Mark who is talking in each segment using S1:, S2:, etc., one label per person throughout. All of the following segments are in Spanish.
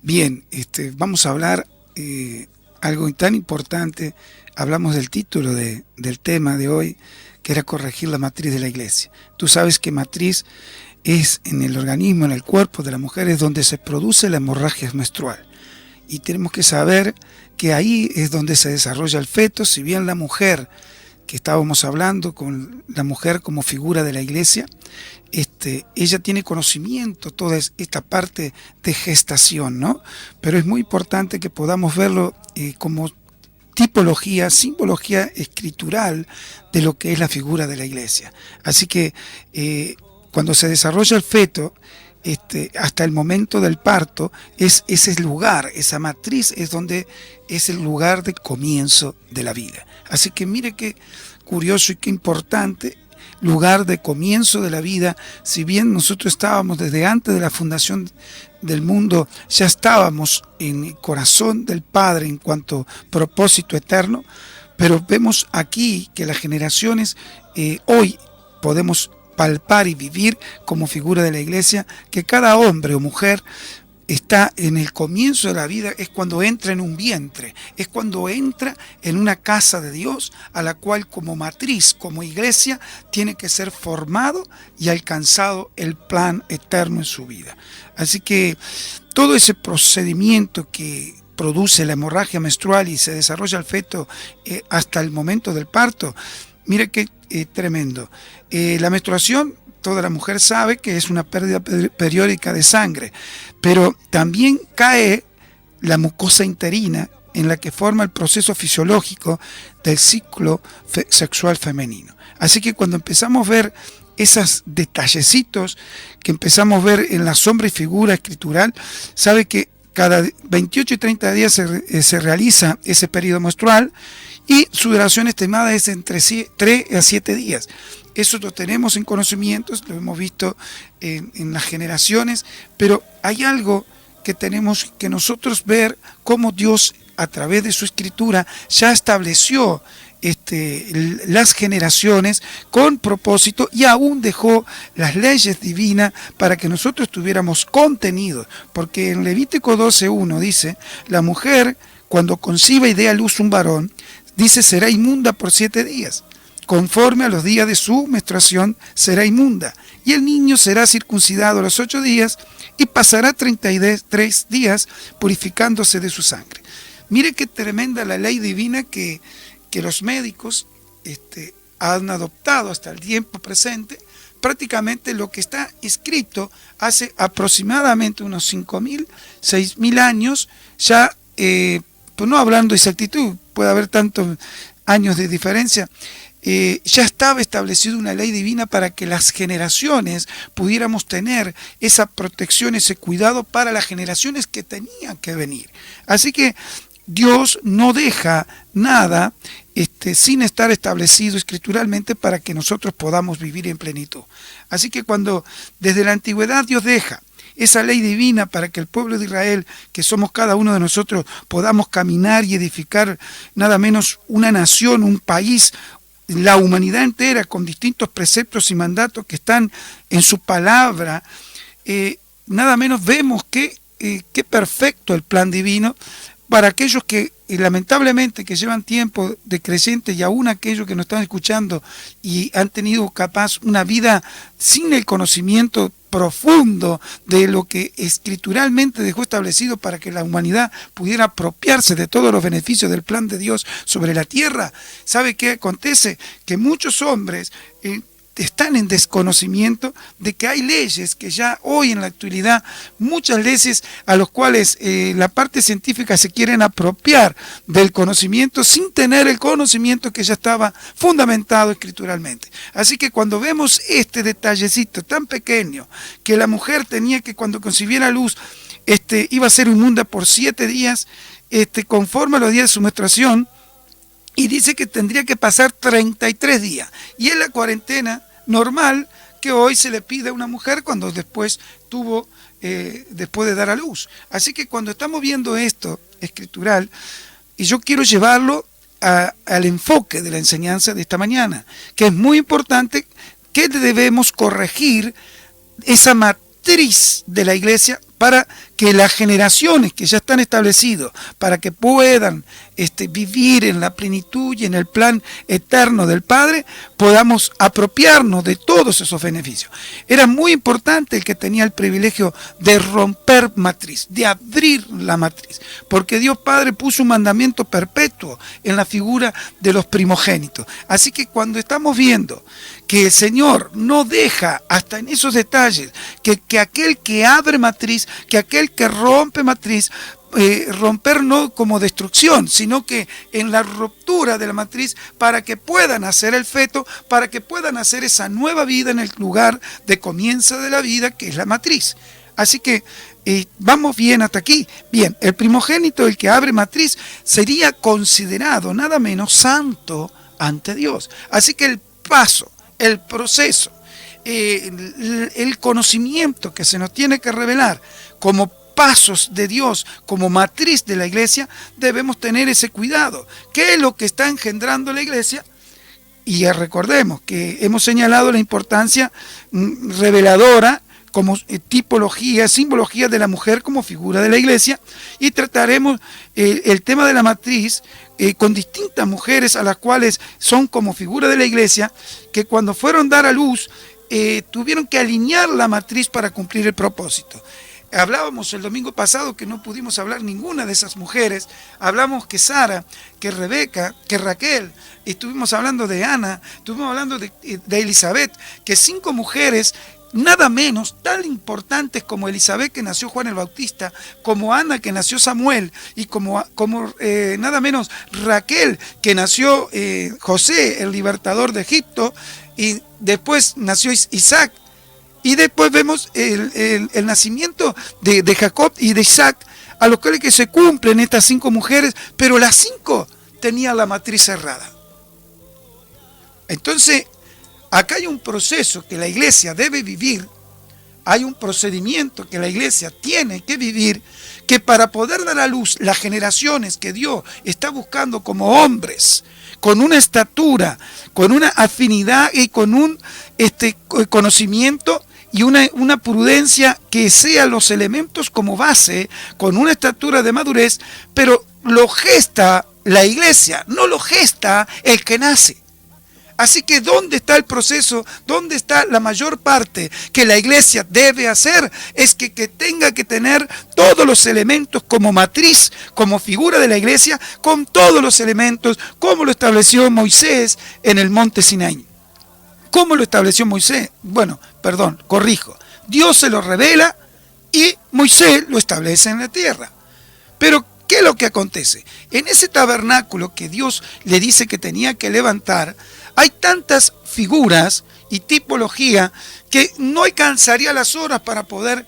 S1: Bien, vamos a hablar algo tan importante. Hablamos del título del tema de hoy, que era corregir la matriz de la iglesia. Tú sabes que matriz es en el organismo, en el cuerpo de la mujer, es donde se produce la hemorragia menstrual. Y tenemos que saber que ahí es donde se desarrolla el feto. Si bien la mujer, que estábamos hablando con la mujer como figura de la iglesia, ella tiene conocimiento, toda esta parte de gestación, ¿no? Pero es muy importante que podamos verlo como tipología, simbología escritural de lo que es la figura de la iglesia. Así que cuando se desarrolla el feto, hasta el momento del parto, es ese lugar, esa matriz es donde es el lugar de comienzo de la vida. Así que mire qué curioso y qué importante lugar de comienzo de la vida. Si bien nosotros estábamos desde antes de la fundación del mundo, ya estábamos en el corazón del Padre en cuanto a propósito eterno, pero vemos aquí que las generaciones hoy podemos palpar y vivir como figura de la iglesia, que cada hombre o mujer está en el comienzo de la vida, es cuando entra en un vientre, es cuando entra en una casa de Dios, a la cual como matriz, como iglesia, tiene que ser formado y alcanzado el plan eterno en su vida. Así que todo ese procedimiento que produce la hemorragia menstrual y se desarrolla el feto hasta el momento del parto, mire qué tremendo. La menstruación, toda la mujer sabe que es una pérdida periódica de sangre, pero también cae la mucosa interina en la que forma el proceso fisiológico del ciclo sexual femenino. Así que cuando empezamos a ver esos detallecitos que empezamos a ver en la sombra y figura escritural, sabe que cada 28 y 30 días se realiza ese periodo menstrual y su duración estimada es entre 3 a 7 días. Eso lo tenemos en conocimientos, lo hemos visto en las generaciones, pero hay algo que tenemos que nosotros ver cómo Dios a través de su escritura ya estableció las generaciones con propósito y aún dejó las leyes divinas para que nosotros tuviéramos contenido, porque en Levítico 12:1 dice, la mujer cuando conciba y dé a luz un varón, dice será inmunda por 7 días. Conforme a los días de su menstruación será inmunda, y el niño será circuncidado a los 8 días y pasará 33 días purificándose de su sangre. Mire qué tremenda la ley divina que los médicos han adoptado hasta el tiempo presente. Prácticamente lo que está escrito hace aproximadamente unos 5.000, 6.000 años, ya, pues no hablando de exactitud, puede haber tantos años de diferencia, ya estaba establecida una ley divina para que las generaciones pudiéramos tener esa protección, ese cuidado para las generaciones que tenían que venir. Así que Dios no deja nada sin estar establecido escrituralmente para que nosotros podamos vivir en plenitud. Así que cuando desde la antigüedad Dios deja esa ley divina para que el pueblo de Israel, que somos cada uno de nosotros, podamos caminar y edificar nada menos una nación, un país, la humanidad entera, con distintos preceptos y mandatos que están en su palabra, nada menos vemos que qué perfecto el plan divino para aquellos que lamentablemente que llevan tiempo de creyentes y aún aquellos que nos están escuchando y han tenido capaz una vida sin el conocimiento profundo de lo que escrituralmente dejó establecido para que la humanidad pudiera apropiarse de todos los beneficios del plan de Dios sobre la tierra. ¿Sabe qué acontece? Que muchos hombres están en desconocimiento de que hay leyes que ya hoy en la actualidad, muchas leyes a los cuales la parte científica se quieren apropiar del conocimiento sin tener el conocimiento que ya estaba fundamentado escrituralmente. Así que cuando vemos este detallecito tan pequeño, que la mujer tenía que cuando concibiera luz, iba a ser inmunda por 7 días, conforme a los días de su menstruación, y dice que tendría que pasar 33 días. Y es la cuarentena normal que hoy se le pide a una mujer cuando después después de dar a luz. Así que cuando estamos viendo esto escritural, y yo quiero llevarlo al enfoque de la enseñanza de esta mañana, que es muy importante, que debemos corregir esa matriz de la iglesia para que las generaciones que ya están establecidas para que puedan vivir en la plenitud y en el plan eterno del Padre, podamos apropiarnos de todos esos beneficios. Era muy importante el que tenía el privilegio de romper matriz, de abrir la matriz, porque Dios Padre puso un mandamiento perpetuo en la figura de los primogénitos. Así que cuando estamos viendo que el Señor no deja hasta en esos detalles que aquel que abre matriz, que aquel que rompe matriz, romper no como destrucción, sino que en la ruptura de la matriz, para que puedan nacer el feto, para que puedan hacer esa nueva vida en el lugar de comienzo de la vida, que es la matriz. Así que vamos bien hasta aquí. Bien, el primogénito, el que abre matriz, sería considerado nada menos santo ante Dios. Así que el paso, el proceso, el conocimiento que se nos tiene que revelar como pasos de Dios, como matriz de la iglesia, debemos tener ese cuidado. ¿Qué es lo que está engendrando la iglesia? Y ya recordemos que hemos señalado la importancia reveladora como tipología, simbología de la mujer como figura de la iglesia, y trataremos el tema de la matriz con distintas mujeres a las cuales son como figura de la iglesia, que cuando fueron a dar a luz tuvieron que alinear la matriz para cumplir el propósito. Hablábamos el domingo pasado que no pudimos hablar ninguna de esas mujeres. Hablamos que Sara, que Rebeca, que Raquel, estuvimos hablando de Ana, estuvimos hablando de Elizabeth, que 5 mujeres nada menos tan importantes como Elizabeth, que nació Juan el Bautista, como Ana, que nació Samuel, y como nada menos Raquel, que nació José, el libertador de Egipto, y después nació Isaac. Y después vemos el nacimiento de Jacob y de Isaac, a los que se cumplen estas 5 mujeres, pero las 5 tenían la matriz cerrada. Entonces, acá hay un proceso que la iglesia debe vivir, hay un procedimiento que la iglesia tiene que vivir, que para poder dar a luz las generaciones que Dios está buscando como hombres, con una estatura, con una afinidad y con un conocimiento y una prudencia que sean los elementos como base, con una estatura de madurez, pero lo gesta la iglesia, no lo gesta el que nace. Así que ¿dónde está el proceso? ¿Dónde está la mayor parte que la iglesia debe hacer? Es que tenga que tener todos los elementos como matriz, como figura de la iglesia, con todos los elementos, como lo estableció Moisés en el monte Sinaí. ¿Cómo lo estableció Moisés? Bueno, perdón, corrijo. Dios se lo revela y Moisés lo establece en la tierra. Pero ¿qué es lo que acontece? En ese tabernáculo que Dios le dice que tenía que levantar, hay tantas figuras y tipología que no alcanzaría las horas para poder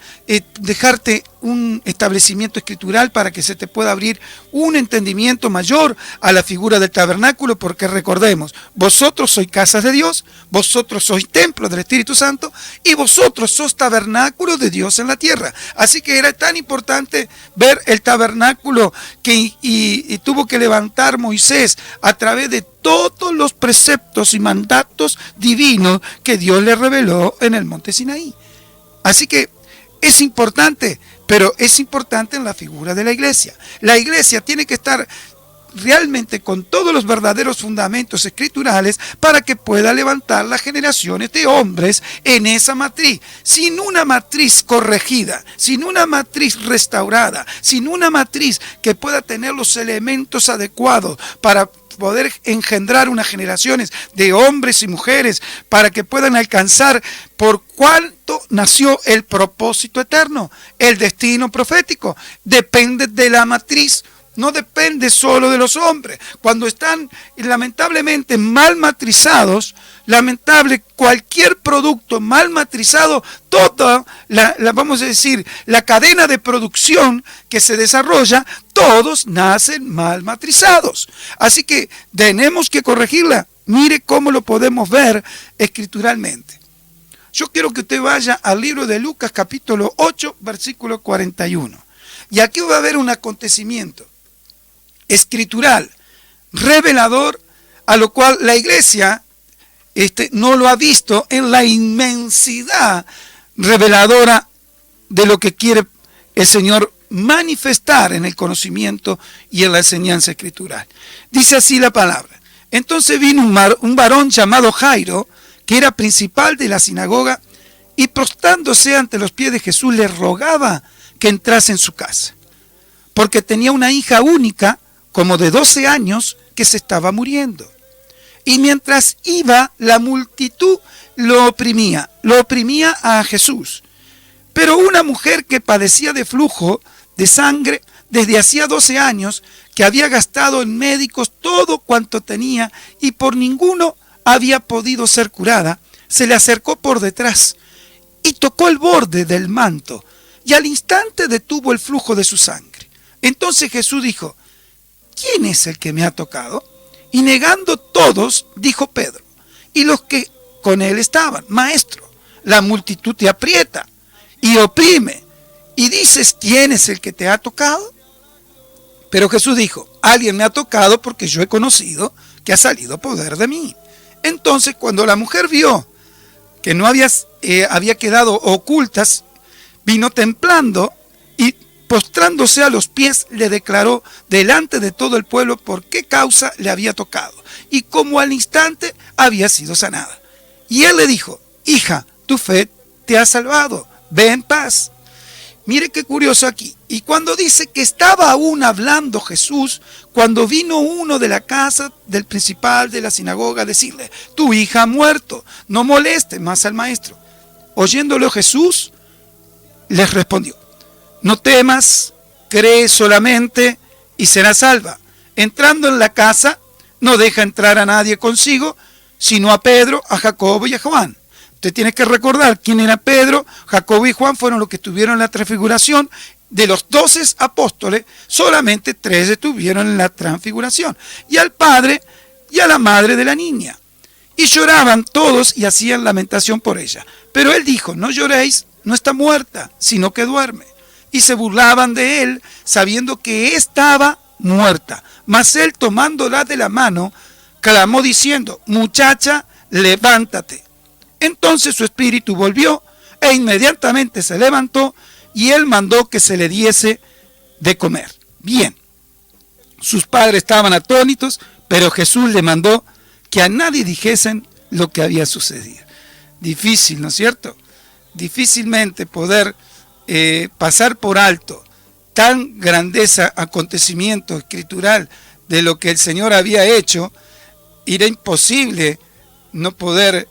S1: dejarte un establecimiento escritural para que se te pueda abrir un entendimiento mayor a la figura del tabernáculo, porque recordemos, vosotros sois casas de Dios, vosotros sois templo del Espíritu Santo y vosotros sois tabernáculo de Dios en la tierra. Así que era tan importante ver el tabernáculo que y tuvo que levantar Moisés a través de todos los preceptos y mandatos divinos que Dios le reveló en el monte Sinaí. Así que es importante, pero es importante en la figura de la iglesia. La iglesia tiene que estar realmente con todos los verdaderos fundamentos escriturales para que pueda levantar las generaciones de hombres en esa matriz. Sin una matriz corregida, sin una matriz restaurada, sin una matriz que pueda tener los elementos adecuados para poder engendrar unas generaciones de hombres y mujeres para que puedan alcanzar por cuánto nació el propósito eterno, el destino profético. Depende de la matriz, no depende solo de los hombres. Cuando están lamentablemente mal matrizados, lamentable, cualquier producto mal matrizado, toda vamos a decir, la cadena de producción que se desarrolla, todos nacen mal matrizados. Así que tenemos que corregirla. Mire cómo lo podemos ver escrituralmente. Yo quiero que usted vaya al libro de Lucas capítulo 8, versículo 41. Y aquí va a haber un acontecimiento escritural, revelador, a lo cual la iglesia no lo ha visto en la inmensidad reveladora de lo que quiere el Señor manifestar en el conocimiento y en la enseñanza escritural. Dice así la palabra. Entonces vino un varón llamado Jairo, que era principal de la sinagoga, y prostrándose ante los pies de Jesús le rogaba que entrase en su casa, porque tenía una hija única, como de 12 años, que se estaba muriendo. Y mientras iba, la multitud lo oprimía a Jesús. Pero una mujer que padecía de flujo de sangre desde hacía 12 años, que había gastado en médicos todo cuanto tenía y por ninguno había podido ser curada, se le acercó por detrás y tocó el borde del manto, y al instante detuvo el flujo de su sangre. Entonces Jesús dijo: ¿quién es el que me ha tocado? Y negando todos, dijo Pedro, y los que con él estaban: Maestro, la multitud te aprieta y oprime, y dices: ¿quién es el que te ha tocado? Pero Jesús dijo: alguien me ha tocado, porque yo he conocido que ha salido poder de mí. Entonces, cuando la mujer vio que no había quedado ocultas, vino temblando y postrándose a los pies le declaró delante de todo el pueblo por qué causa le había tocado y cómo al instante había sido sanada. Y él le dijo: hija, tu fe te ha salvado, ve en paz. Mire qué curioso aquí. Y cuando dice que estaba aún hablando Jesús, cuando vino uno de la casa del principal de la sinagoga a decirle: tu hija ha muerto, no moleste más al maestro. Oyéndolo Jesús les respondió: no temas, cree solamente y serás salva. Entrando en la casa, no deja entrar a nadie consigo, sino a Pedro, a Jacobo y a Juan. Usted tiene que recordar quién era Pedro, Jacobo y Juan fueron los que tuvieron la transfiguración. De los 12 apóstoles, solamente 3 estuvieron en la transfiguración. Y al padre y a la madre de la niña. Y lloraban todos y hacían lamentación por ella. Pero él dijo: no lloréis, no está muerta, sino que duerme. Y se burlaban de él, sabiendo que estaba muerta. Mas él, tomándola de la mano, clamó diciendo: muchacha, levántate. Entonces su espíritu volvió, e inmediatamente se levantó, y él mandó que se le diese de comer. Bien, sus padres estaban atónitos, pero Jesús le mandó que a nadie dijesen lo que había sucedido. Difícil, ¿no es cierto? Difícilmente poder pasar por alto tan grandeza acontecimiento escritural de lo que el Señor había hecho. Era imposible no poder,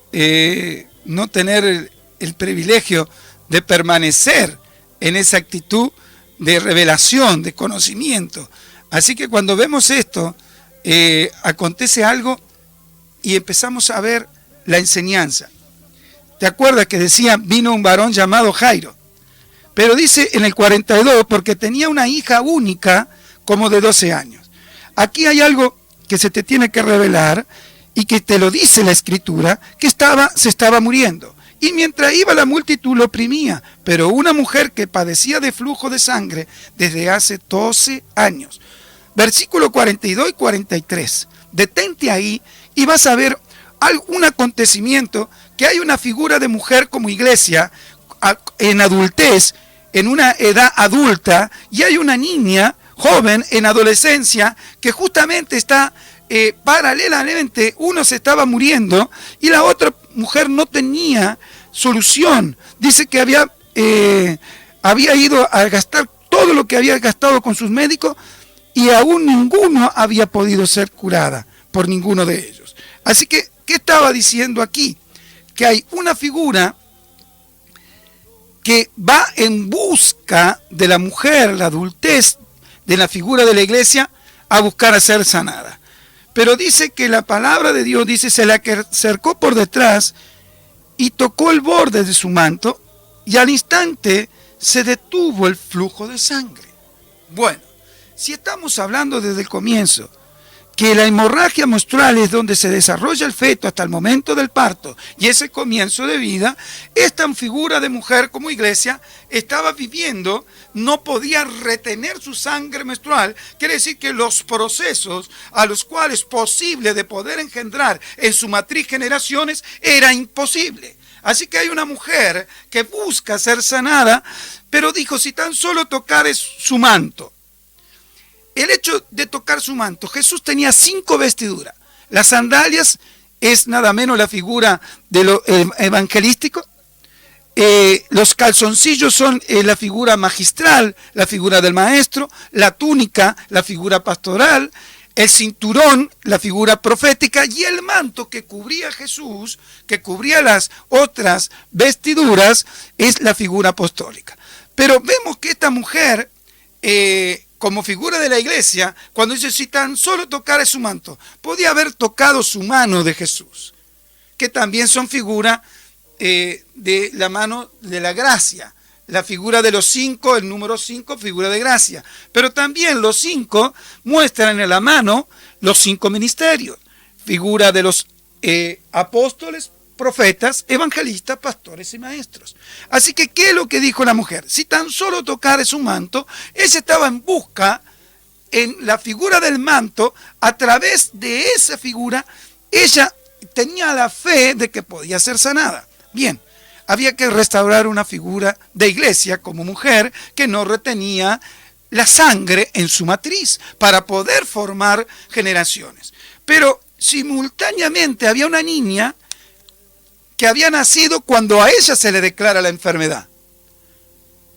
S1: no tener el privilegio de permanecer en esa actitud de revelación, de conocimiento. Así que cuando vemos esto, acontece algo y empezamos a ver la enseñanza. ¿Te acuerdas que decía: vino un varón llamado Jairo? Pero dice en el 42, porque tenía una hija única como de 12 años. Aquí hay algo que se te tiene que revelar y que te lo dice la Escritura, que se estaba muriendo. Y mientras iba, la multitud lo oprimía, pero una mujer que padecía de flujo de sangre desde hace 12 años. Versículo 42 y 43. Detente ahí y vas a ver algún acontecimiento, que hay una figura de mujer como iglesia en adultez, en una edad adulta, y hay una niña joven en adolescencia que justamente está paralelamente. Uno se estaba muriendo y la otra mujer no tenía solución. Dice que había ido a gastar todo lo que había gastado con sus médicos y aún ninguno había podido ser curada por ninguno de ellos. Así que, ¿qué estaba diciendo aquí? Que hay una figura que va en busca de la mujer, la adultez de la figura de la iglesia, a buscar a ser sanada. Pero dice que la palabra de Dios dice: se le acercó por detrás y tocó el borde de su manto, y al instante se detuvo el flujo de sangre. Bueno, si estamos hablando desde el comienzo, que la hemorragia menstrual es donde se desarrolla el feto hasta el momento del parto y ese comienzo de vida, esta figura de mujer como iglesia estaba viviendo, no podía retener su sangre menstrual. Quiere decir que los procesos a los cuales posible de poder engendrar en su matriz generaciones era imposible. Así que hay una mujer que busca ser sanada, pero dijo, si tan solo tocares su manto. El hecho de tocar su manto, Jesús tenía 5 vestiduras. Las sandalias es nada menos la figura de lo evangelístico. Los calzoncillos son la figura magistral, la figura del maestro. La túnica, la figura pastoral. El cinturón, la figura profética, y el manto que cubría a Jesús, que cubría las otras vestiduras, es la figura apostólica. Pero vemos que esta mujer, como figura de la iglesia, cuando dice, si tan solo tocara su manto, podía haber tocado su mano de Jesús, que también son figura de la mano de la gracia. La figura de los 5, el número 5, figura de gracia. Pero también los 5 muestran en la mano los 5 ministerios. Figura de los apóstoles, profetas, evangelistas, pastores y maestros. Así que, ¿qué es lo que dijo la mujer? Si tan solo tocare su manto, ella estaba en busca, en la figura del manto, a través de esa figura, ella tenía la fe de que podía ser sanada. Bien. Había que restaurar una figura de iglesia como mujer que no retenía la sangre en su matriz para poder formar generaciones. Pero simultáneamente había una niña que había nacido cuando a ella se le declara la enfermedad.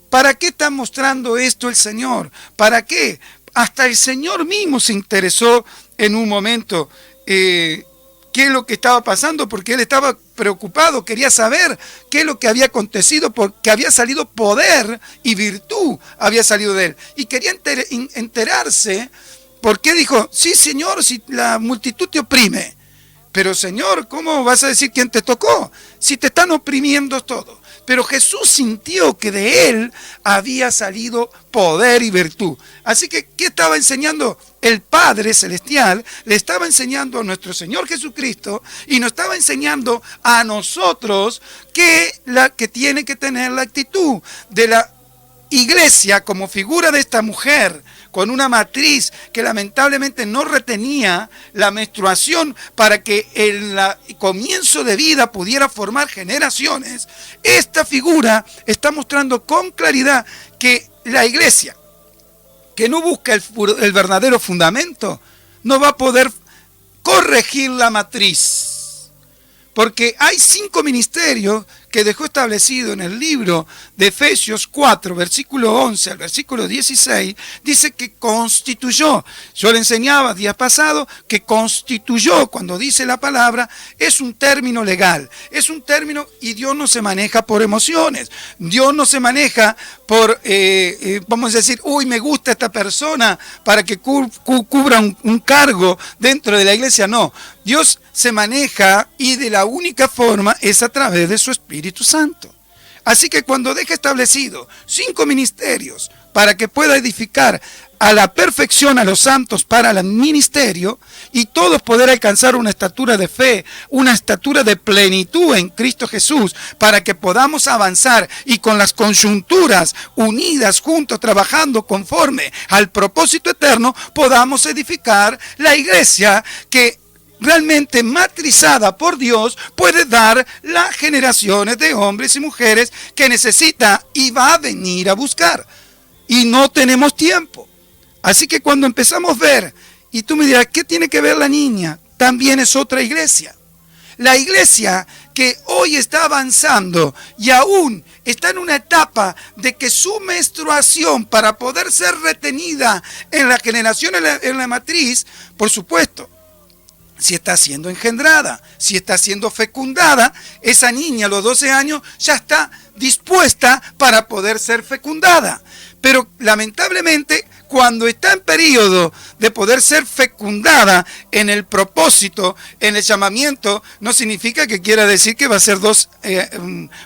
S1: ¿Para qué está mostrando esto el Señor? ¿Para qué? Hasta el Señor mismo se interesó en un momento qué es lo que estaba pasando, porque él estaba preocupado, quería saber qué es lo que había acontecido, porque había salido poder y virtud, había salido de él. Y quería enterarse, porque dijo, sí Señor, si la multitud te oprime, pero Señor, ¿cómo vas a decir quién te tocó? Si te están oprimiendo todo. Pero Jesús sintió que de él había salido poder y virtud. Así que, ¿qué estaba enseñando el Padre Celestial? Le estaba enseñando a nuestro Señor Jesucristo y nos estaba enseñando a nosotros que tiene que tener la actitud de la iglesia como figura de esta mujer, con una matriz que lamentablemente no retenía la menstruación para que el comienzo de vida pudiera formar generaciones. Esta figura está mostrando con claridad que la iglesia, que no busca el verdadero fundamento, no va a poder corregir la matriz. Porque hay 5 ministerios que dejó establecido en el libro de Efesios 4, versículo 11 al versículo 16, dice que constituyó. Yo le enseñaba días pasados que constituyó, cuando dice la palabra, es un término legal, es un término, y Dios no se maneja por emociones, Dios no se maneja por, vamos a decir, uy, me gusta esta persona para que cubra un cargo dentro de la iglesia. No, Dios se maneja, y de la única forma es a través de su Espíritu Santo. Así que cuando deja establecido 5 ministerios para que pueda edificar a la perfección a los santos para el ministerio, y todos poder alcanzar una estatura de fe, una estatura de plenitud en Cristo Jesús, para que podamos avanzar y con las coyunturas unidas juntos, trabajando conforme al propósito eterno, podamos edificar la iglesia que realmente matrizada por Dios puede dar las generaciones de hombres y mujeres que necesita y va a venir a buscar. Y no tenemos tiempo. Así que cuando empezamos a ver, y tú me dirás, ¿qué tiene que ver la niña? También es otra iglesia. La iglesia que hoy está avanzando y aún está en una etapa de que su menstruación, para poder ser retenida en la generación, en la matriz, por supuesto, si está siendo engendrada, si está siendo fecundada, esa niña a los 12 años ya está dispuesta para poder ser fecundada. Pero lamentablemente, cuando está en periodo de poder ser fecundada en el propósito, en el llamamiento, no significa que quiera decir que va a ser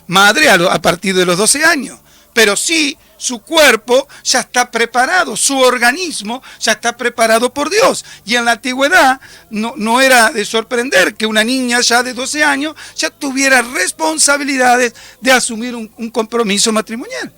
S1: madre a partir de los 12 años. Pero sí, su cuerpo ya está preparado, su organismo ya está preparado por Dios. Y en la antigüedad no era de sorprender que una niña ya de 12 años ya tuviera responsabilidades de asumir un compromiso matrimonial.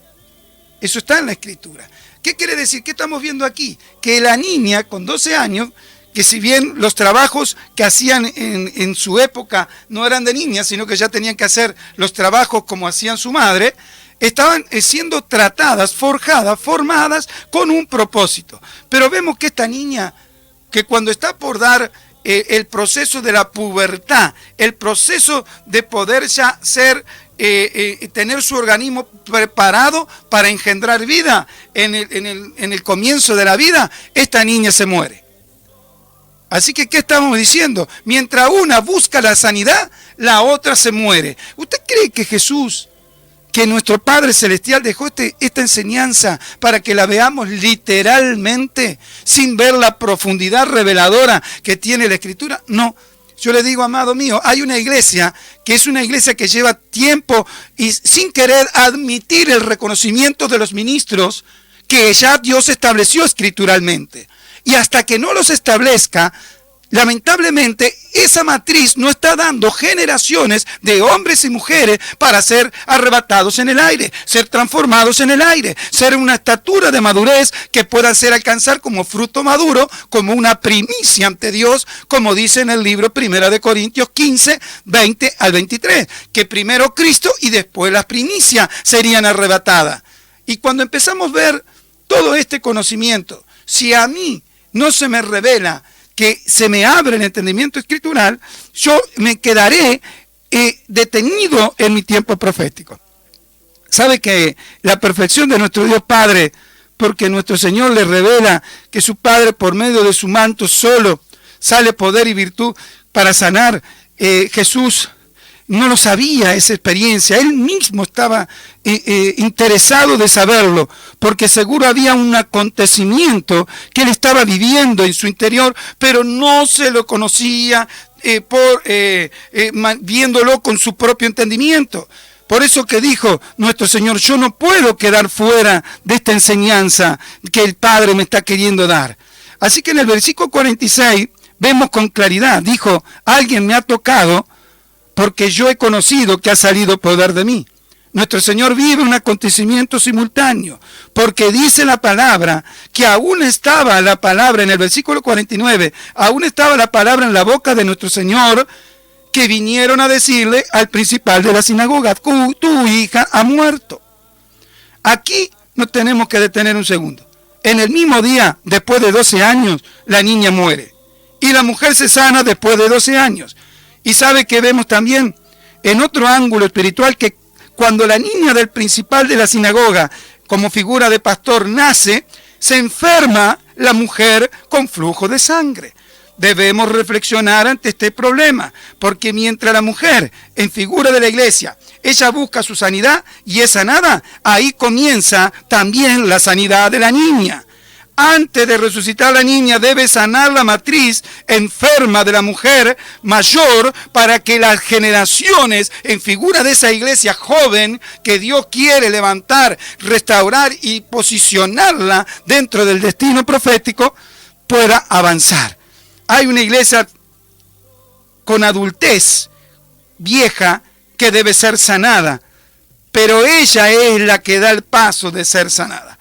S1: Eso está en la Escritura. ¿Qué quiere decir? ¿Qué estamos viendo aquí? Que la niña con 12 años que si bien los trabajos que hacían en su época no eran de niñas, sino que ya tenían que hacer los trabajos como hacían su madre, estaban siendo tratadas, forjadas, formadas con un propósito. Pero vemos que esta niña, que cuando está por dar el proceso de la pubertad, el proceso de poder ya tener su organismo preparado para engendrar vida en el comienzo de la vida, esta niña se muere. Así que, ¿qué estamos diciendo? Mientras una busca la sanidad, la otra se muere. ¿Usted cree que Jesús, que nuestro Padre Celestial dejó esta enseñanza para que la veamos literalmente, sin ver la profundidad reveladora que tiene la Escritura? No. Yo le digo, amado mío, hay una iglesia que es una iglesia que lleva tiempo y sin querer admitir el reconocimiento de los ministros que ya Dios estableció escrituralmente. Y hasta que no los establezca, lamentablemente, esa matriz no está dando generaciones de hombres y mujeres para ser arrebatados en el aire, ser transformados en el aire, ser una estatura de madurez que puedan ser alcanzar como fruto maduro, como una primicia ante Dios, como dice en el libro 1 Corintios 15, 20 al 23, que primero Cristo y después las primicias serían arrebatadas. Y cuando empezamos a ver todo este conocimiento, si a mí no se me revela, que se me abre el entendimiento escritural, yo me quedaré detenido en mi tiempo profético. ¿Sabe que la perfección de nuestro Dios Padre, porque nuestro Señor le revela que su Padre por medio de su manto solo sale poder y virtud para sanar? Jesús no lo sabía esa experiencia, él mismo estaba interesado de saberlo, porque seguro había un acontecimiento que él estaba viviendo en su interior, pero no se lo conocía viéndolo con su propio entendimiento. Por eso que dijo nuestro Señor, yo no puedo quedar fuera de esta enseñanza que el Padre me está queriendo dar. Así que en el versículo 46 vemos con claridad, dijo, alguien me ha tocado, porque yo he conocido que ha salido poder de mí. Nuestro Señor vive un acontecimiento simultáneo, porque dice la palabra que aún estaba la palabra en el versículo 49, aún estaba la palabra en la boca de nuestro Señor, que vinieron a decirle al principal de la sinagoga, tu hija ha muerto. Aquí nos tenemos que detener un segundo. En el mismo día, después de 12 años, la niña muere. Y la mujer se sana después de 12 años. Y sabe que vemos también en otro ángulo espiritual que cuando la niña del principal de la sinagoga, como figura de pastor, nace, se enferma la mujer con flujo de sangre. Debemos reflexionar ante este problema, porque mientras la mujer, en figura de la iglesia, ella busca su sanidad y es sanada, ahí comienza también la sanidad de la niña. Antes de resucitar la niña debe sanar la matriz enferma de la mujer mayor para que las generaciones en figura de esa iglesia joven que Dios quiere levantar, restaurar y posicionarla dentro del destino profético pueda avanzar. Hay una iglesia con adultez vieja que debe ser sanada, pero ella es la que da el paso de ser sanada.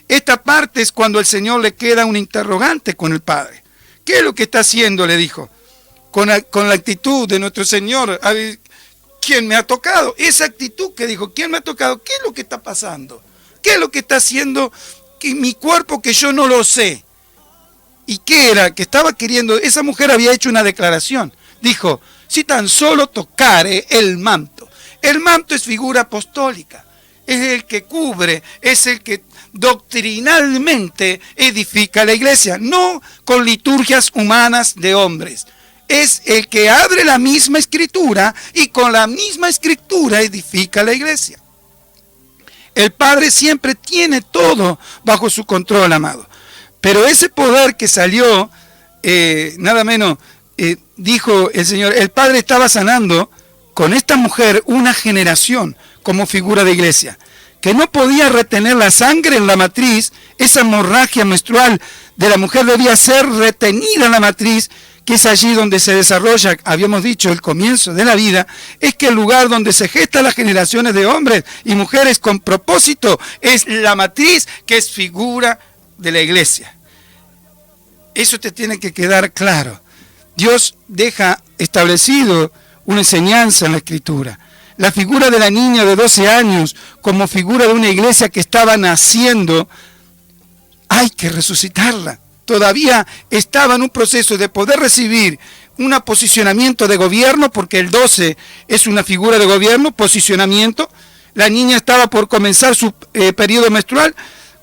S1: Esta parte es cuando el Señor le queda un interrogante con el Padre. ¿Qué es lo que está haciendo?, le dijo. Con la actitud de nuestro Señor. ¿Quién me ha tocado? Esa actitud que dijo, ¿quién me ha tocado? ¿Qué es lo que está pasando? ¿Qué es lo que está haciendo mi cuerpo que yo no lo sé? ¿Y qué era? Que estaba queriendo, esa mujer había hecho una declaración. Dijo, si tan solo tocare el manto. El manto es figura apostólica. Es el que cubre, es el que doctrinalmente edifica la iglesia, no con liturgias humanas de hombres. Es el que abre la misma escritura y con la misma escritura edifica la iglesia. El Padre siempre tiene todo bajo su control, amado. Pero ese poder que salió, nada menos, dijo el Señor, el Padre estaba sanando con esta mujer una generación como figura de iglesia, que no podía retener la sangre en la matriz. Esa hemorragia menstrual de la mujer debía ser retenida en la matriz, que es allí donde se desarrolla, habíamos dicho, el comienzo de la vida. Es que el lugar donde se gestan las generaciones de hombres y mujeres con propósito es la matriz, que es figura de la iglesia. Eso te tiene que quedar claro. Dios deja establecido una enseñanza en la Escritura. La figura de la niña de 12 años como figura de una iglesia que estaba naciendo, hay que resucitarla. Todavía estaba en un proceso de poder recibir un posicionamiento de gobierno, porque el 12 es una figura de gobierno, posicionamiento. La niña estaba por comenzar su periodo menstrual.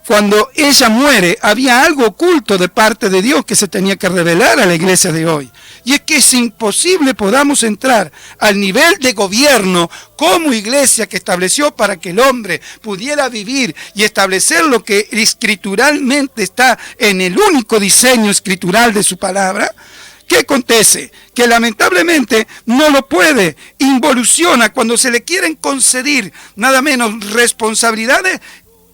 S1: Cuando ella muere, había algo oculto de parte de Dios que se tenía que revelar a la iglesia de hoy. Y es que es imposible podamos entrar al nivel de gobierno como iglesia que estableció para que el hombre pudiera vivir y establecer lo que escrituralmente está en el único diseño escritural de su palabra. ¿Qué acontece? Que lamentablemente no lo puede, involuciona cuando se le quieren conceder nada menos responsabilidades.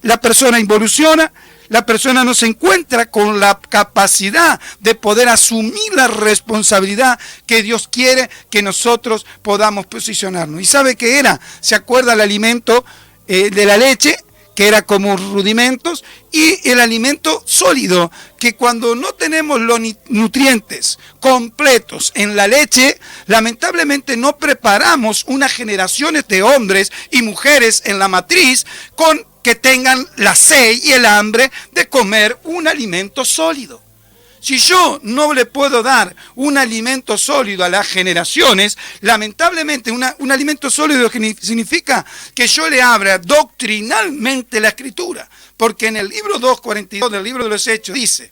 S1: La persona involuciona, la persona no se encuentra con la capacidad de poder asumir la responsabilidad que Dios quiere que nosotros podamos posicionarnos. ¿Y sabe qué era? ¿Se acuerda el alimento de la leche? Que era como rudimentos, y el alimento sólido, que cuando no tenemos los nutrientes completos en la leche, lamentablemente no preparamos unas generaciones de hombres y mujeres en la matriz que tengan la sed y el hambre de comer un alimento sólido. Si yo no le puedo dar un alimento sólido a las generaciones, lamentablemente un alimento sólido significa que yo le abra doctrinalmente la Escritura. Porque en el libro 2:42 del libro de los Hechos dice,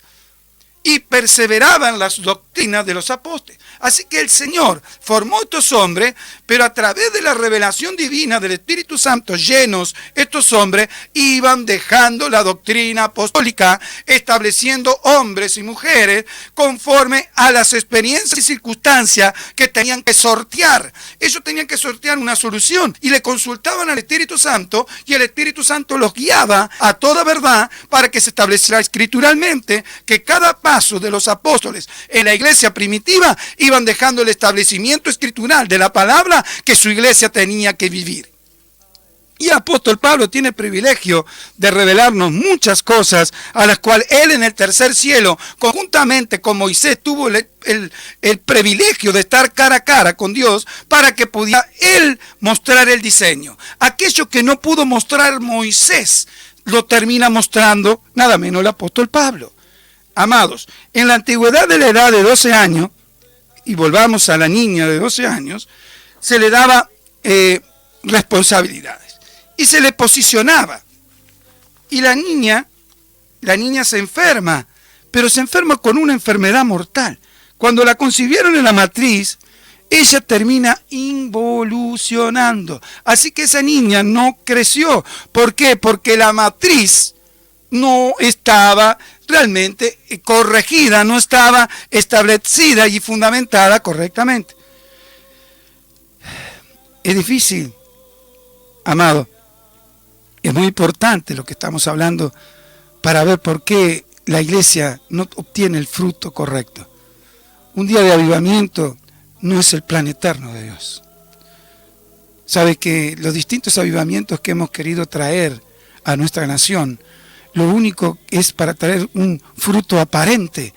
S1: y perseveraban las doctrinas de los apóstoles. Así que el Señor formó estos hombres, pero a través de la revelación divina del Espíritu Santo llenos, estos hombres iban dejando la doctrina apostólica, estableciendo hombres y mujeres conforme a las experiencias y circunstancias que tenían que sortear. Ellos tenían que sortear una solución y le consultaban al Espíritu Santo, y el Espíritu Santo los guiaba a toda verdad para que se estableciera escrituralmente que cada paso de los apóstoles en la iglesia primitiva iban dejando el establecimiento escritural de la palabra que su iglesia tenía que vivir. Y el apóstol Pablo tiene el privilegio de revelarnos muchas cosas a las cuales él en el tercer cielo, conjuntamente con Moisés, tuvo el privilegio de estar cara a cara con Dios para que pudiera él mostrar el diseño. Aquello que no pudo mostrar Moisés, lo termina mostrando nada menos el apóstol Pablo. Amados, en la antigüedad de la edad de 12 años, y volvamos a la niña de 12 años, se le daba responsabilidades y se le posicionaba. Y la niña se enferma, pero se enferma con una enfermedad mortal. Cuando la concibieron en la matriz, ella termina involucionando. Así que esa niña no creció. ¿Por qué? Porque la matriz no estaba realmente corregida, no estaba establecida y fundamentada correctamente. Es difícil, amado. Es muy importante lo que estamos hablando para ver por qué la iglesia no obtiene el fruto correcto. Un día de avivamiento no es el plan eterno de Dios. Sabe que los distintos avivamientos que hemos querido traer a nuestra nación, lo único es para traer un fruto aparente.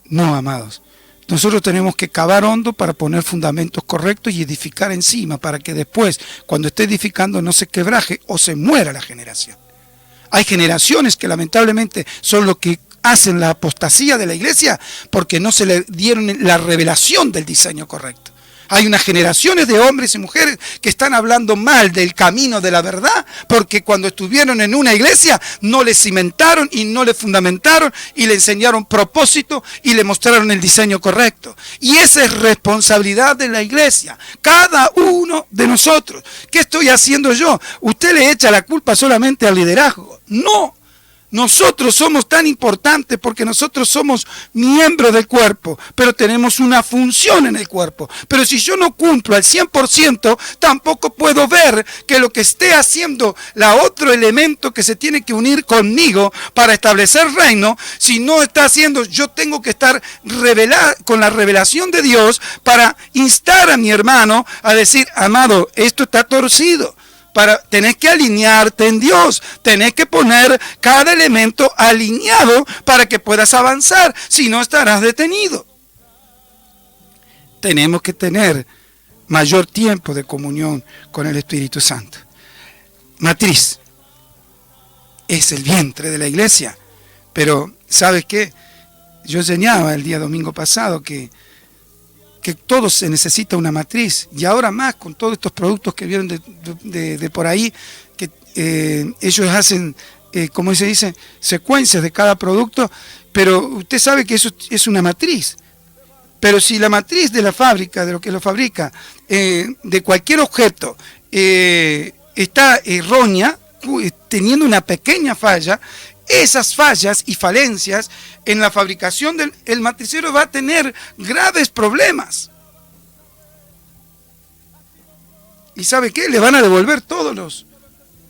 S1: No, amados. Nosotros tenemos que cavar hondo para poner fundamentos correctos y edificar encima, para que después, cuando esté edificando, no se quebraje o se muera la generación. Hay generaciones que lamentablemente son lo que hacen la apostasía de la iglesia porque no se le dieron la revelación del diseño correcto. Hay unas generaciones de hombres y mujeres que están hablando mal del camino de la verdad porque cuando estuvieron en una iglesia no le cimentaron y no le fundamentaron y le enseñaron propósito y le mostraron el diseño correcto. Y esa es responsabilidad de la iglesia, cada uno de nosotros. ¿Qué estoy haciendo yo? Usted le echa la culpa solamente al liderazgo. No. Nosotros somos tan importantes porque nosotros somos miembros del cuerpo, pero tenemos una función en el cuerpo. Pero si yo no cumplo al 100%, tampoco puedo ver que lo que esté haciendo la otro elemento que se tiene que unir conmigo para establecer reino, si no está haciendo, yo tengo que estar con la revelación de Dios para instar a mi hermano a decir, amado, esto está torcido. Tenés que alinearte en Dios, tenés que poner cada elemento alineado para que puedas avanzar, si no estarás detenido. Tenemos que tener mayor tiempo de comunión con el Espíritu Santo. Matriz es el vientre de la iglesia, pero ¿sabes qué? Yo enseñaba el día domingo pasado que todo se necesita una matriz, y ahora más con todos estos productos que vienen de por ahí, que ellos hacen, como se dice, secuencias de cada producto, pero usted sabe que eso es una matriz. Pero si la matriz de la fábrica, de lo que lo fabrica, de cualquier objeto, está errónea, teniendo una pequeña falla, esas fallas y falencias en la fabricación del matricero va a tener graves problemas. ¿Y sabe qué? Le van a devolver todos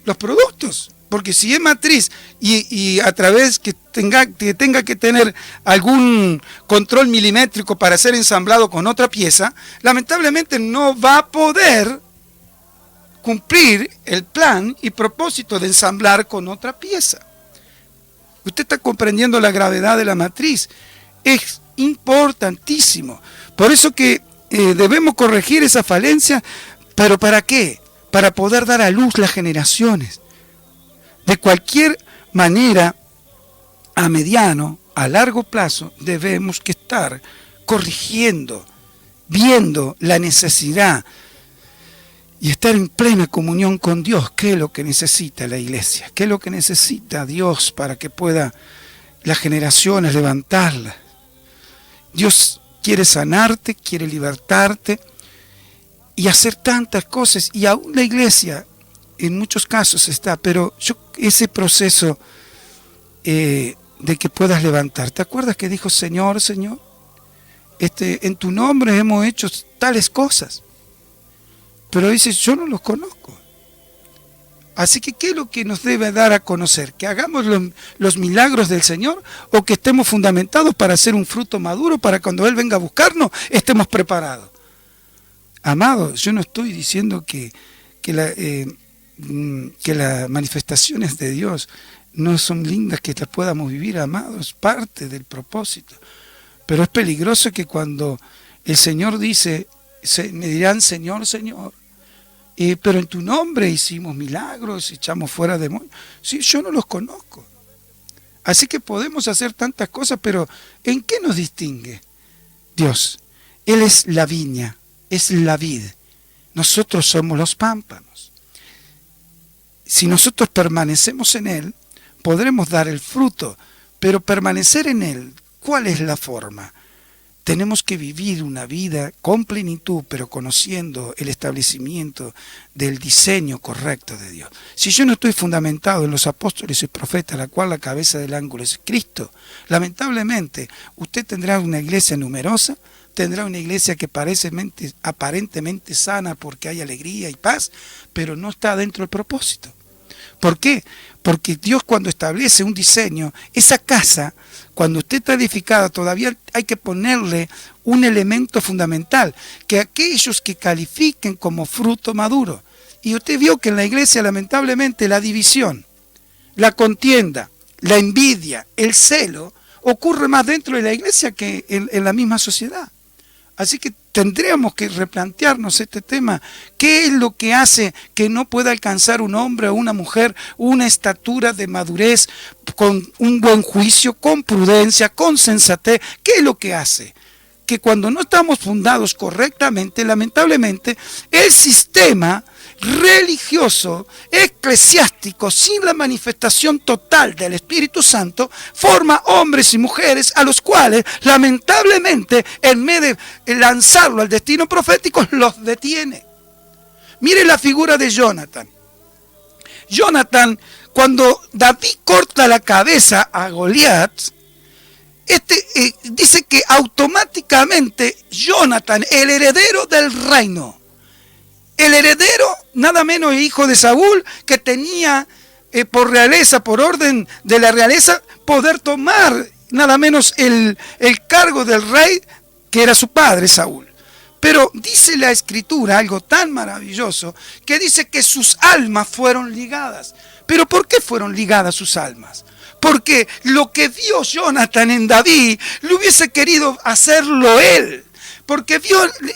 S1: los productos. Porque si es matriz y a través que tenga que tener algún control milimétrico para ser ensamblado con otra pieza, lamentablemente no va a poder cumplir el plan y propósito de ensamblar con otra pieza. Usted está comprendiendo la gravedad de la matriz. Es importantísimo. Por eso que debemos corregir esa falencia. ¿Pero para qué? Para poder dar a luz las generaciones. De cualquier manera, a mediano, a largo plazo, debemos que estar corrigiendo, viendo la necesidad y estar en plena comunión con Dios. ¿Qué es lo que necesita la iglesia? ¿Qué es lo que necesita Dios para que pueda las generaciones levantarlas? Dios quiere sanarte, quiere libertarte y hacer tantas cosas. Y aún la iglesia en muchos casos está, pero ese proceso de que puedas levantar. ¿Te acuerdas que dijo Señor, Señor? En tu nombre hemos hecho tales cosas. Pero dice, yo no los conozco. Así que, ¿qué es lo que nos debe dar a conocer? ¿Que hagamos los milagros del Señor o que estemos fundamentados para hacer un fruto maduro para cuando Él venga a buscarnos estemos preparados? Amados, yo no estoy diciendo que las manifestaciones de Dios no son lindas, que las podamos vivir, amados, parte del propósito. Pero es peligroso que cuando el Señor dice, me dirán Señor, Señor, pero en tu nombre hicimos milagros, echamos fuera demonios. Sí, yo no los conozco. Así que podemos hacer tantas cosas, pero ¿en qué nos distingue Dios? Él es la viña, es la vid. Nosotros somos los pámpanos. Si nosotros permanecemos en Él, podremos dar el fruto, pero permanecer en Él, ¿cuál es la forma? Tenemos que vivir una vida con plenitud, pero conociendo el establecimiento del diseño correcto de Dios. Si yo no estoy fundamentado en los apóstoles y profetas, la cual la cabeza del ángulo es Cristo, lamentablemente usted tendrá una iglesia numerosa, tendrá una iglesia que aparentemente sana porque hay alegría y paz, pero no está dentro del propósito. ¿Por qué? Porque Dios, cuando establece un diseño, esa casa, cuando usted está edificada, todavía hay que ponerle un elemento fundamental, que aquellos que califiquen como fruto maduro. Y usted vio que en la iglesia, lamentablemente, la división, la contienda, la envidia, el celo, ocurre más dentro de la iglesia que en la misma sociedad. Así que tendríamos que replantearnos este tema. ¿Qué es lo que hace que no pueda alcanzar un hombre o una mujer una estatura de madurez con un buen juicio, con prudencia, con sensatez? ¿Qué es lo que hace? Que cuando no estamos fundados correctamente, lamentablemente, el sistema religioso, eclesiástico, sin la manifestación total del Espíritu Santo, forma hombres y mujeres a los cuales, lamentablemente, en vez de lanzarlo al destino profético, los detiene. Mire la figura de Jonathan. Jonathan, cuando David corta la cabeza a Goliat, dice que automáticamente Jonathan, el heredero del reino, el heredero, nada menos hijo de Saúl, que tenía por realeza, por orden de la realeza, poder tomar nada menos el cargo del rey, que era su padre Saúl. Pero dice la Escritura algo tan maravilloso, que dice que sus almas fueron ligadas. ¿Pero por qué fueron ligadas sus almas? Porque lo que vio Jonathan en David, le hubiese querido hacerlo él. Porque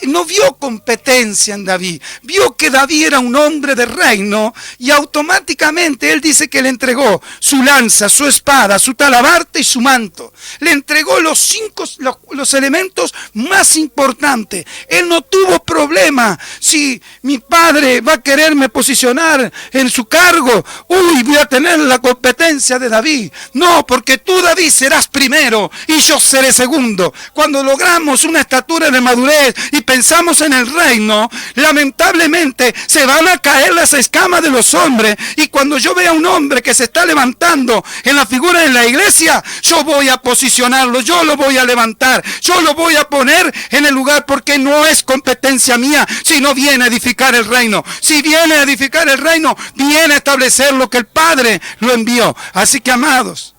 S1: no vio competencia en David, vio que David era un hombre de reino y automáticamente él dice que le entregó su lanza, su espada, su talabarte y su manto. Le entregó los elementos más importantes. Él no tuvo problema. Si mi padre va a quererme posicionar en su cargo, voy a tener la competencia de David. No, porque tú, David, serás primero y yo seré segundo. Cuando logramos una estatura de madurez y pensamos en el reino, lamentablemente se van a caer las escamas de los hombres, y cuando yo vea a un hombre que se está levantando en la figura de la iglesia, yo voy a posicionarlo, yo lo voy a levantar, yo lo voy a poner en el lugar, porque no es competencia mía, sino viene a edificar el reino. Si viene a edificar el reino, viene a establecer lo que el Padre lo envió. Así que, amados,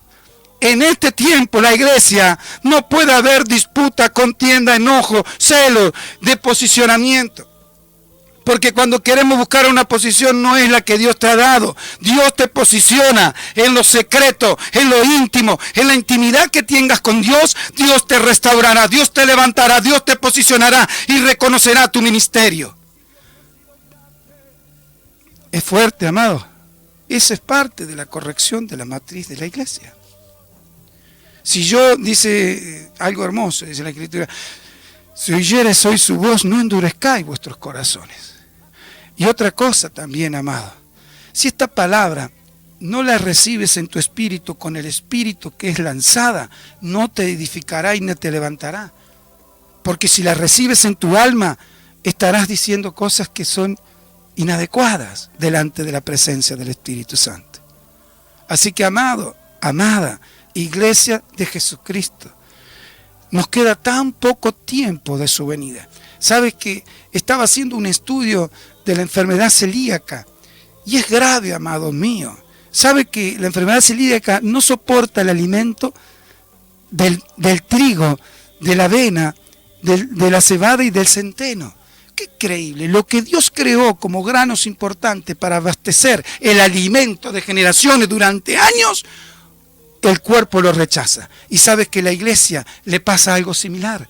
S1: en este tiempo la iglesia no puede haber disputa, contienda, enojo, celo, de posicionamiento. Porque cuando queremos buscar una posición no es la que Dios te ha dado. Dios te posiciona en lo secreto, en lo íntimo, en la intimidad que tengas con Dios. Dios te restaurará, Dios te levantará, Dios te posicionará y reconocerá tu ministerio. Es fuerte, amado. Esa es parte de la corrección de la matriz de la iglesia. Si yo, dice algo hermoso, dice la Escritura, si oyeres hoy su voz, no endurezcáis vuestros corazones. Y otra cosa también, amado, si esta palabra no la recibes en tu espíritu con el espíritu que es lanzada, no te edificará y no te levantará. Porque si la recibes en tu alma, estarás diciendo cosas que son inadecuadas delante de la presencia del Espíritu Santo. Así que, amado, amada, Iglesia de Jesucristo, nos queda tan poco tiempo de su venida. Sabes que estaba haciendo un estudio de la enfermedad celíaca y es grave, amado mío. Sabe que la enfermedad celíaca no soporta el alimento del trigo, de la avena, de la cebada y del centeno. Qué increíble, lo que Dios creó como granos importantes para abastecer el alimento de generaciones durante años, el cuerpo lo rechaza. Y sabes que a la iglesia le pasa algo similar.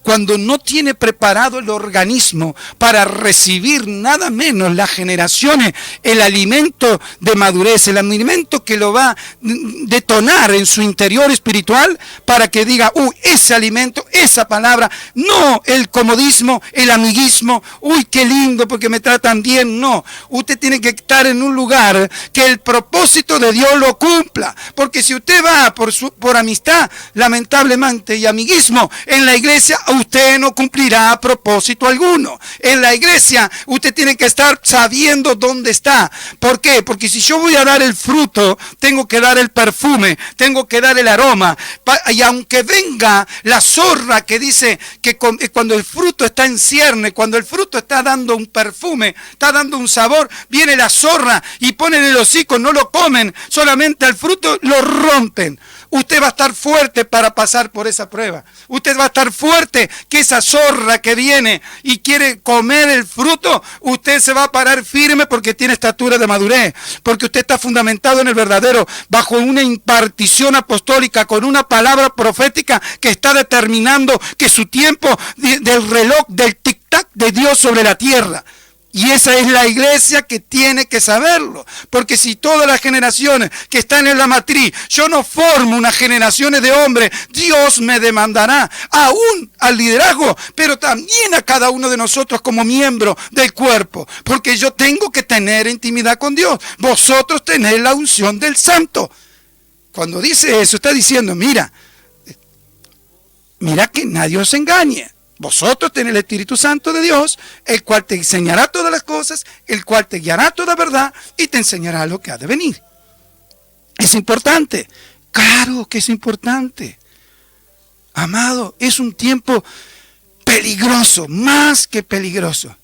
S1: Cuando no tiene preparado el organismo para recibir nada menos las generaciones, el alimento de madurez, el alimento que lo va a detonar en su interior espiritual para que diga, ese alimento, esa palabra, no el comodismo, el amiguismo, qué lindo porque me tratan bien, no. Usted tiene que estar en un lugar que el propósito de Dios lo cumpla, porque si usted va por amistad, lamentablemente, y amiguismo, en la iglesia, usted no cumplirá propósito alguno. En la iglesia usted tiene que estar sabiendo dónde está. ¿Por qué? Porque si yo voy a dar el fruto, tengo que dar el perfume, tengo que dar el aroma. Y aunque venga la zorra que dice que cuando el fruto está en cierne, cuando el fruto está dando un perfume, está dando un sabor, viene la zorra y ponen el hocico, no lo comen, solamente al fruto lo rompen. Usted va a estar fuerte para pasar por esa prueba. Usted va a estar fuerte, que esa zorra que viene y quiere comer el fruto, usted se va a parar firme porque tiene estatura de madurez, porque usted está fundamentado en el verdadero, bajo una impartición apostólica, con una palabra profética que está determinando que su tiempo del reloj, del tic-tac de Dios sobre la tierra. Y esa es la iglesia que tiene que saberlo. Porque si todas las generaciones que están en la matriz, yo no formo unas generaciones de hombres, Dios me demandará aún al liderazgo, pero también a cada uno de nosotros como miembro del cuerpo. Porque yo tengo que tener intimidad con Dios. Vosotros tenéis la unción del Santo. Cuando dice eso, está diciendo, mira que nadie os engañe. Vosotros tenéis el Espíritu Santo de Dios, el cual te enseñará todas las cosas, el cual te guiará a toda verdad y te enseñará lo que ha de venir. Es importante, claro que es importante. Amado, es un tiempo peligroso, más que peligroso.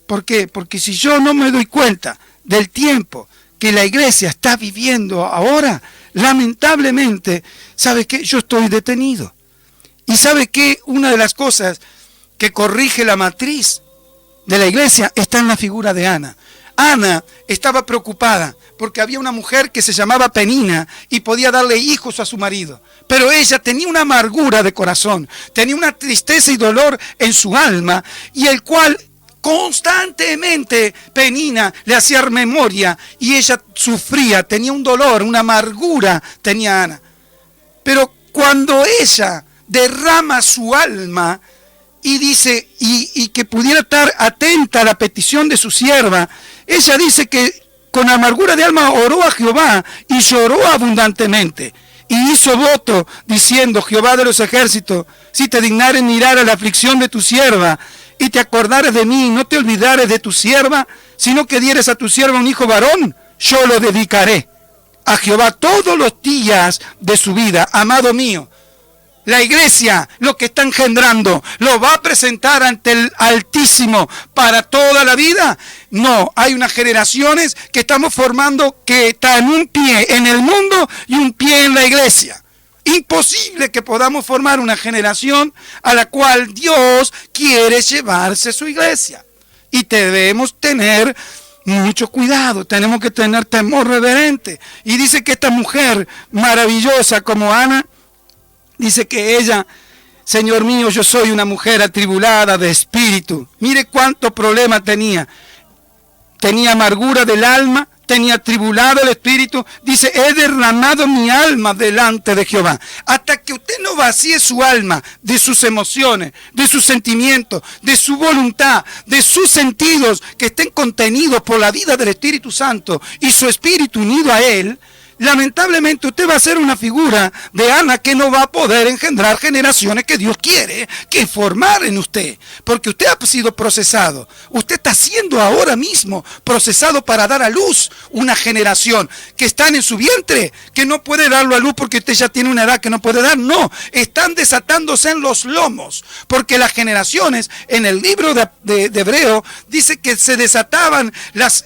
S1: ¿Por qué? Porque si yo no me doy cuenta del tiempo que la iglesia está viviendo ahora, lamentablemente, ¿sabe qué? Yo estoy detenido. Y ¿sabe qué? Una de las cosas que corrige la matriz de la iglesia está en la figura de Ana. Ana estaba preocupada porque había una mujer que se llamaba Penina y podía darle hijos a su marido. Pero ella tenía una amargura de corazón, tenía una tristeza y dolor en su alma, y el cual constantemente Penina le hacía memoria y ella sufría, tenía un dolor, una amargura tenía Ana. Pero cuando ella derrama su alma y dice, y que pudiera estar atenta a la petición de su sierva, ella dice que con amargura de alma oró a Jehová y lloró abundantemente. Y hizo voto diciendo: Jehová de los ejércitos, si te dignares mirar a la aflicción de tu sierva y te acordares de mí, no te olvidares de tu sierva, sino que dieres a tu sierva un hijo varón, yo lo dedicaré a Jehová todos los días de su vida. Amado mío, la iglesia, lo que está engendrando, ¿lo va a presentar ante el Altísimo para toda la vida? No, hay unas generaciones que estamos formando que están un pie en el mundo y un pie en la iglesia. Imposible que podamos formar una generación a la cual Dios quiere llevarse su iglesia. Y debemos tener mucho cuidado, tenemos que tener temor reverente. Y dice que esta mujer maravillosa como Ana, dice que ella, Señor mío, yo soy una mujer atribulada de espíritu. Mire cuánto problema tenía. Tenía amargura del alma, tenía atribulado el espíritu. Dice, he derramado mi alma delante de Jehová. Hasta que usted no vacíe su alma de sus emociones, de sus sentimientos, de su voluntad, de sus sentidos que estén contenidos por la vida del Espíritu Santo y su espíritu unido a él, lamentablemente usted va a ser una figura de Ana que no va a poder engendrar generaciones que Dios quiere que formar en usted, porque usted ha sido procesado, usted está siendo ahora mismo procesado para dar a luz una generación que están en su vientre, que no puede darlo a luz porque usted ya tiene una edad que no puede dar. No, están desatándose en los lomos, porque las generaciones en el libro de Hebreo dice que se desataban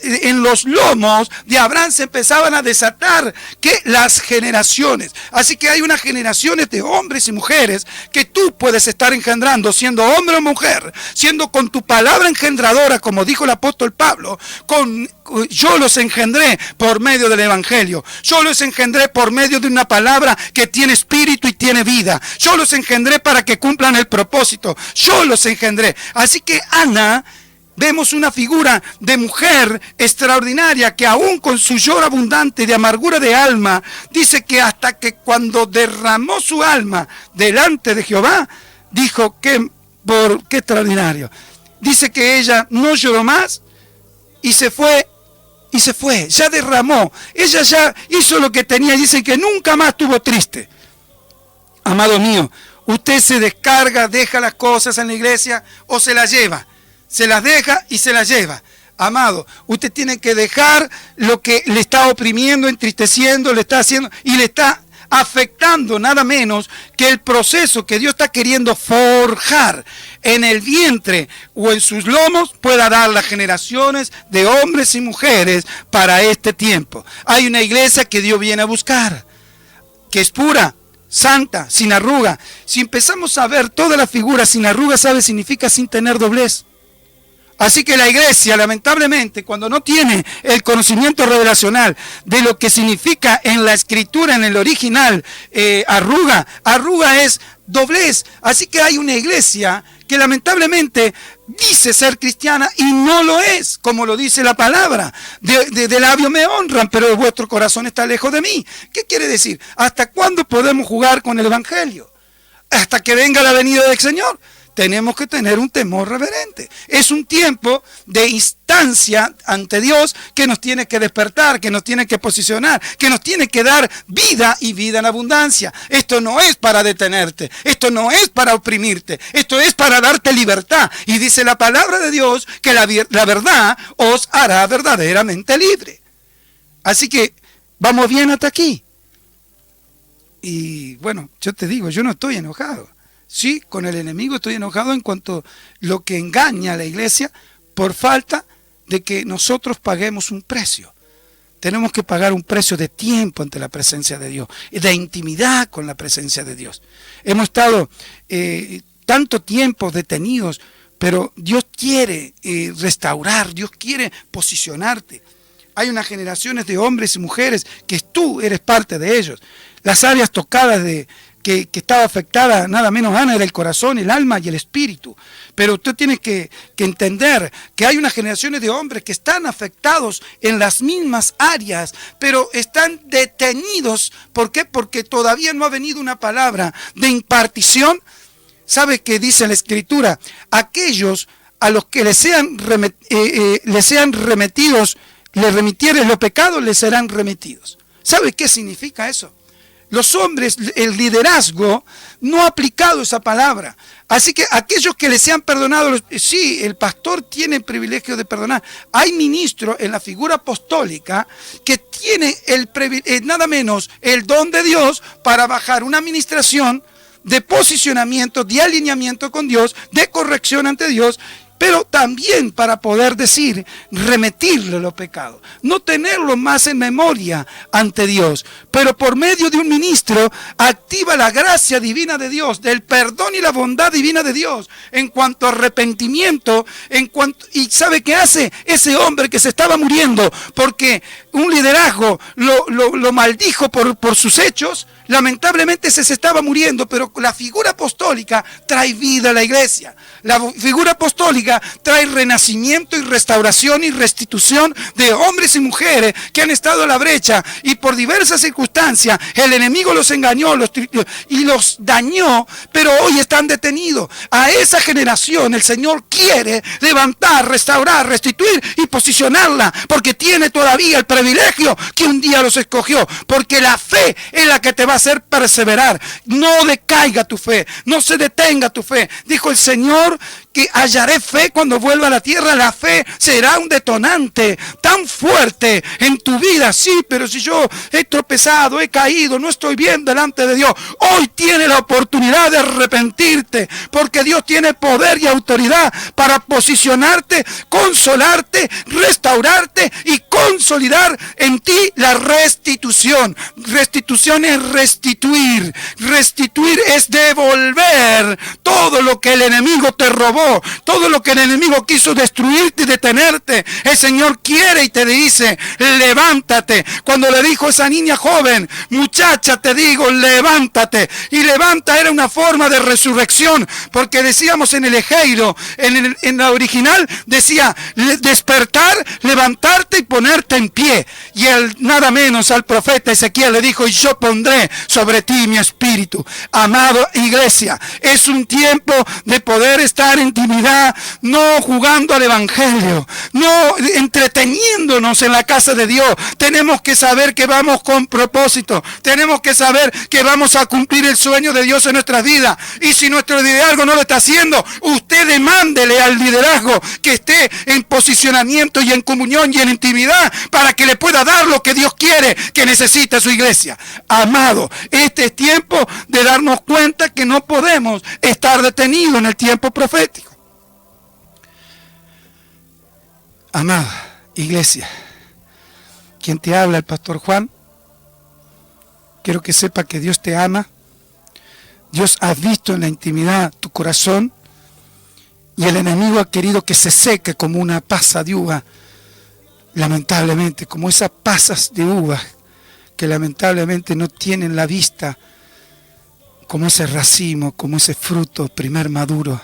S1: en los lomos de Abraham, se empezaban a desatar que las generaciones. Así que hay unas generaciones de hombres y mujeres que tú puedes estar engendrando, siendo hombre o mujer, siendo con tu palabra engendradora, como dijo el apóstol Pablo, yo los engendré por medio del evangelio, yo los engendré por medio de una palabra que tiene espíritu y tiene vida, yo los engendré para que cumplan el propósito, yo los engendré. Así que Ana, vemos una figura de mujer extraordinaria que aún con su lloro abundante de amargura de alma, dice que hasta que cuando derramó su alma delante de Jehová, dijo que, qué extraordinario. Dice que ella no lloró más y se fue, ya derramó. Ella ya hizo lo que tenía y dice que nunca más estuvo triste. Amado mío, usted se descarga, deja las cosas en la iglesia o se las lleva. Se las deja y se las lleva. Amado, usted tiene que dejar lo que le está oprimiendo, entristeciendo, le está haciendo y le está afectando nada menos que el proceso que Dios está queriendo forjar en el vientre o en sus lomos, pueda dar las generaciones de hombres y mujeres para este tiempo. Hay una iglesia que Dios viene a buscar, que es pura, santa, sin arruga. Si empezamos a ver toda la figura sin arruga, ¿sabe? Significa sin tener doblez. Así que la iglesia, lamentablemente, cuando no tiene el conocimiento revelacional de lo que significa en la escritura, en el original, arruga es doblez. Así que hay una iglesia que lamentablemente dice ser cristiana y no lo es, como lo dice la palabra. De labio me honran, pero vuestro corazón está lejos de mí. ¿Qué quiere decir? ¿Hasta cuándo podemos jugar con el evangelio? ¿Hasta que venga la venida del Señor? Tenemos que tener un temor reverente. Es un tiempo de instancia ante Dios que nos tiene que despertar, que nos tiene que posicionar, que nos tiene que dar vida y vida en abundancia. Esto no es para detenerte, esto no es para oprimirte, esto es para darte libertad. Y dice la palabra de Dios que la verdad os hará verdaderamente libre. Así que vamos bien hasta aquí. Y bueno, yo te digo, yo no estoy enojado. Sí, con el enemigo estoy enojado en cuanto a lo que engaña a la iglesia por falta de que nosotros paguemos un precio. Tenemos que pagar un precio de tiempo ante la presencia de Dios, de intimidad con la presencia de Dios. Hemos estado tanto tiempo detenidos, pero Dios quiere restaurar, Dios quiere posicionarte. Hay unas generaciones de hombres y mujeres que tú eres parte de ellos. Las áreas tocadas que estaba afectada, nada menos Ana, era el corazón, el alma y el espíritu. Pero usted tiene que entender que hay unas generaciones de hombres que están afectados en las mismas áreas, pero están detenidos. ¿Por qué? Porque todavía no ha venido una palabra de impartición. ¿Sabe qué dice la Escritura? Aquellos a los que les sean remitidos, les remitieres los pecados, les serán remitidos. ¿Sabe qué significa eso? Los hombres, el liderazgo, no ha aplicado esa palabra. Así que aquellos que les sean perdonados, sí, el pastor tiene el privilegio de perdonar. Hay ministros en la figura apostólica que tiene nada menos el don de Dios para bajar una administración de posicionamiento, de alineamiento con Dios, de corrección ante Dios, pero también para poder decir, remitirle los pecados, no tenerlo más en memoria ante Dios, pero por medio de un ministro activa la gracia divina de Dios, del perdón y la bondad divina de Dios, en cuanto a arrepentimiento, y ¿sabe qué hace ese hombre que se estaba muriendo? Porque un liderazgo lo maldijo por sus hechos. Lamentablemente se estaba muriendo, pero la figura apostólica trae vida a la iglesia. La figura apostólica trae renacimiento y restauración y restitución de hombres y mujeres que han estado a la brecha y por diversas circunstancias el enemigo los engañó y los dañó, pero hoy están detenidos. A esa generación el Señor quiere levantar, restaurar, restituir y posicionarla, porque tiene todavía el privilegio que un día los escogió, porque la fe es la que te va a hacer perseverar. No decaiga tu fe, no se detenga tu fe. Dijo el Señor que hallaré fe cuando vuelva a la tierra. La fe será un detonante tan fuerte en tu vida. Sí, pero si yo he tropezado, he caído, no estoy bien delante de Dios, hoy tienes la oportunidad de arrepentirte, porque Dios tiene poder y autoridad para posicionarte, consolarte, restaurarte y consolidar en ti la restitución. Restitución es restituir. Restituir es devolver todo lo que el enemigo te robó, todo lo que el enemigo quiso destruirte y detenerte. El Señor quiere y te dice, levántate. Cuando le dijo a esa niña joven, muchacha, te digo, levántate. Y levanta era una forma de resurrección, porque decíamos en el Ejeiro, en la original, decía despertar, levantarte y ponerte en pie. Y él, nada menos al profeta Ezequiel le dijo, y yo pondré sobre ti mi espíritu. Amado iglesia, es un tiempo de poder estar en intimidad, no jugando al evangelio, no entreteniéndonos en la casa de Dios. Tenemos que saber que vamos con propósito, tenemos que saber que vamos a cumplir el sueño de Dios en nuestras vidas. Y si nuestro liderazgo no lo está haciendo, usted demándele al liderazgo que esté en posicionamiento y en comunión y en intimidad para que le pueda dar lo que Dios quiere que necesita su iglesia. Amado, este es tiempo de darnos cuenta que no podemos estar detenidos en el tiempo profético. Amada iglesia, quien te habla, el pastor Juan, quiero que sepa que Dios te ama. Dios ha visto en la intimidad tu corazón y el enemigo ha querido que se seque como una pasa de uva, lamentablemente, como esas pasas de uva que lamentablemente no tienen la vista como ese racimo, como ese fruto primer maduro.